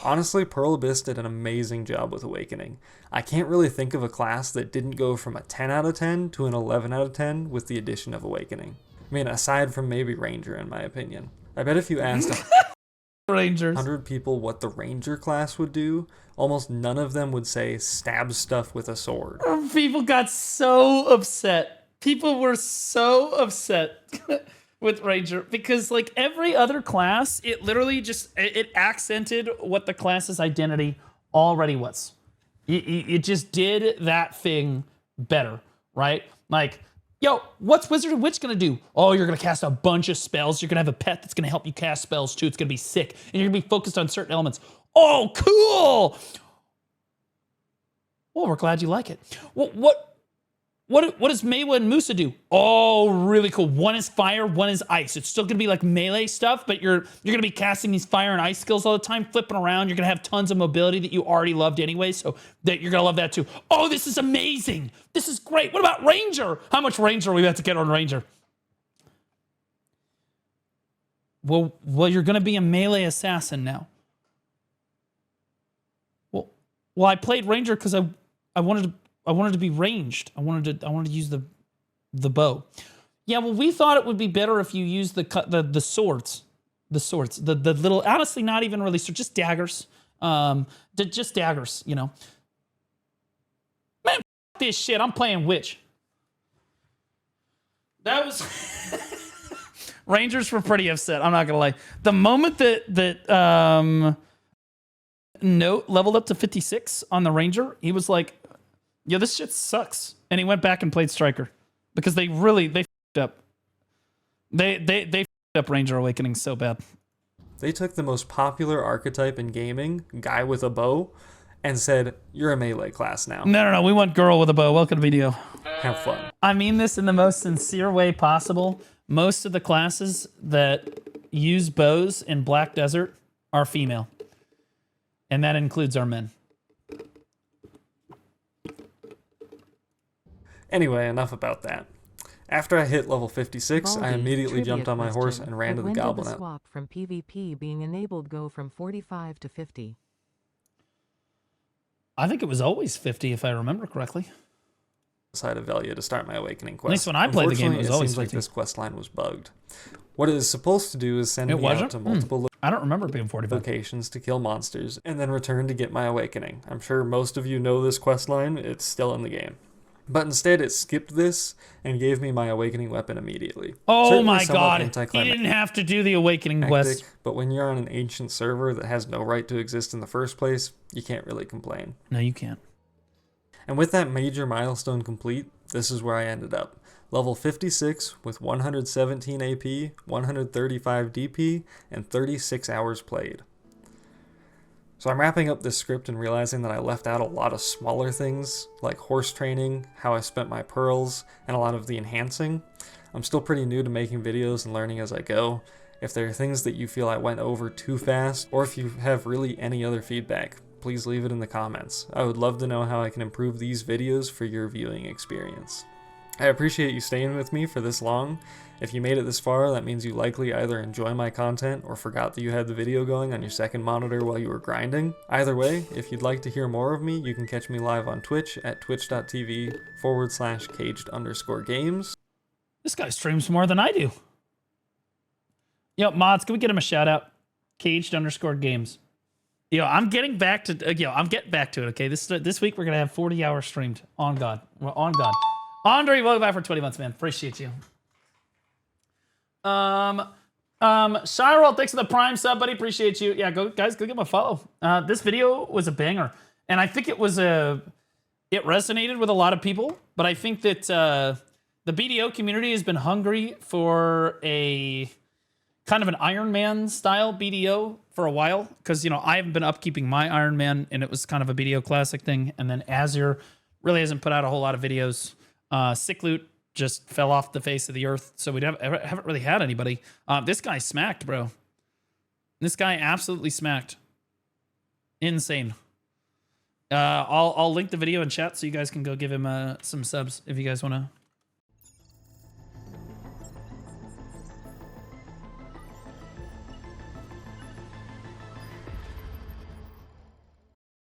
Honestly, Pearl Abyss did an amazing job with Awakening. I can't really think of a class that didn't go from a 10 out of 10 to an 11 out of 10 with the addition of Awakening. I mean, aside from maybe Ranger, in my opinion. I bet if you asked Rangers. 100 people what the Ranger class would do, almost none of them would say stab stuff with a sword. People got so upset. People were so upset with Ranger because like every other class, it literally just, it accented what the class's identity already was. It just did that thing better, right? Like Yo, what's Wizard of Witch gonna do? Oh, you're gonna cast a bunch of spells. You're gonna have a pet that's gonna help you cast spells too. It's gonna be sick. And you're gonna be focused on certain elements. Oh, cool! Well, we're glad you like it. What does Mewa and Musa do? Oh, really cool. One is fire, one is ice. It's still gonna be like melee stuff, but you're gonna be casting these fire and ice skills all the time, flipping around. You're gonna have tons of mobility that you already loved anyway, so that you're gonna love that too. Oh, this is amazing. This is great. What about Ranger? How much Ranger are we about to get on Ranger? Well, you're gonna be a melee assassin now. Well, I played Ranger because I wanted to be ranged. I wanted to use the bow. Yeah, well, we thought it would be better if you used the swords. The swords. The little, honestly, not even really swords, just daggers. Just daggers, you know. Man, this shit. I'm playing Witch. That was Rangers were pretty upset, I'm not gonna lie. The moment that Note leveled up to 56 on the Ranger, he was like, yeah, this shit sucks. And he went back and played Striker because they f***ed up. They f***ed up Ranger Awakening so bad. They took the most popular archetype in gaming, guy with a bow, and said, you're a melee class now. No. We want girl with a bow. Welcome to video. Have fun. I mean this in the most sincere way possible. Most of the classes that use bows in Black Desert are female. And that includes our men. Anyway, enough about that. After I hit level 56, I Baldy, immediately trivia jumped on my horse question, and ran but to the when did Goblin the Out. swap from PvP being enabled go from 45 to 50? I think it was always 50 if I remember correctly. Side of Velia to start my Awakening quest. At least when I played the game, it was always seems like 50. this quest line was bugged. What it is supposed to do is send It me wasn't? out to multiple I don't remember it being 45. locations to kill monsters, and then return to get my Awakening. I'm sure most of you know this quest line, it's still in the game. But instead it skipped this and gave me my Awakening weapon immediately. Oh Certainly my somewhat god, he anticlimactic, didn't have to do the Awakening quest. but when you're on an ancient server that has no right to exist in the first place, you can't really complain. No, you can't. And with that major milestone complete, this is where I ended up. Level 56 with 117 AP, 135 DP, and 36 hours played. So I'm wrapping up this script and realizing that I left out a lot of smaller things, like horse training, how I spent my pearls, and a lot of the enhancing. I'm still pretty new to making videos and learning as I go. If there are things that you feel I went over too fast, or if you have really any other feedback, please leave it in the comments. I would love to know how I can improve these videos for your viewing experience. I appreciate you staying with me for this long. If you made it this far, that means you likely either enjoy my content or forgot that you had the video going on your second monitor while you were grinding. Either way, if you'd like to hear more of me, you can catch me live on Twitch at twitch.tv/caged_games. This guy streams more than I do. Yo, mods, can we get him a shout out? Caged_games. Yo, I'm getting back to it, okay? This week we're gonna have 40 hours streamed. On God. We're on God. Andre, welcome back for 20 months, man. Appreciate you. Shirel, thanks for the Prime sub, buddy. Appreciate you. Yeah, guys, go give him a follow. This video was a banger. And I think it resonated with a lot of people, but I think that the BDO community has been hungry for a kind of an Iron Man style BDO for a while, because I haven't been upkeeping my Iron Man, and it was kind of a BDO classic thing. And then Azure really hasn't put out a whole lot of videos. Sick Loot just fell off the face of the earth, so we haven't really had anybody. This guy smacked, bro. This guy absolutely smacked. Insane. I'll link the video in chat so you guys can go give him some subs if you guys want to